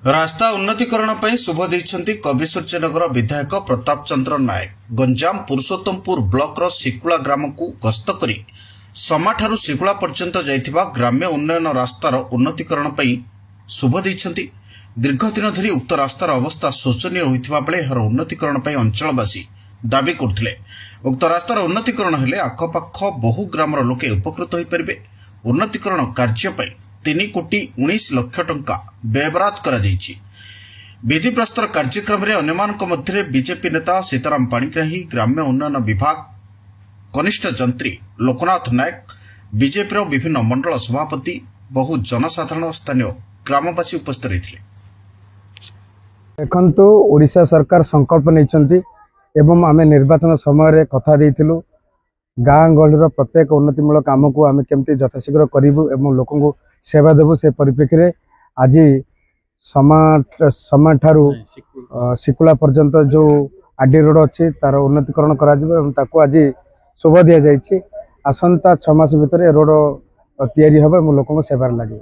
रास्ता उन्नतीकरण पर शुभ देइछन्ति कविसूर्यनगर विधायक प्रताप चंद्र नायक। गंजाम पुरुषोत्तमपुर ब्लॉक शिकुला ग्राम को गस्त करी समाठारु शिकुला पर्यंत जाइथिबा ग्राम्य उन्नयन रास्तार उन्नतीकरण पर शुभ देइछन्ति। दीर्घ दिन धरी उक्त रास्तार अवस्था शोचनीय होइथिबा बेले एहार उन्नतीकरण पर अंचलवासी दाबी करथिले। उक्त रास्तार उन्नतीकरण हेले आखपाख बहु ग्रामर लोके उपकृत होई परिबे। उन्नतीकरण कार्य पर 3,19,00,000 टंका व्ययबराद करा जाइछि। विधि प्रस्तर कार्यक्रम रे अन्यमानक मध्य बीजेपी नेता सीताराम पाणिग्राही, ग्राम्य उन्नयन विभाग कनिष्ठ जंत्री लोकनाथ नायक, बीजेपी विभिन्न मंडल सभापति, बहु जनसाधारण स्थानीय ग्रामवासी उपस्थित रहिथिले। देखंतु ओडिशा सरकार संकल्प नैछन्ति एवं आमे निर्वाचन समय कथा देइथिलु गाँ गहलीर प्रत्येक उन्नतिमूलक काम को आम केमती यथाशीघ्र करूँ एवं लोक को सेवा देवु। से परिप्रेक्षी में आज समाठारु शिकुला पर्यंत जो आरडी रोड अच्छी तार उन्नतीकरण कर आज शुभ दि जाइए। आसंता 6 मास भितर रोड तैयारी हम लोक सेवार लगे।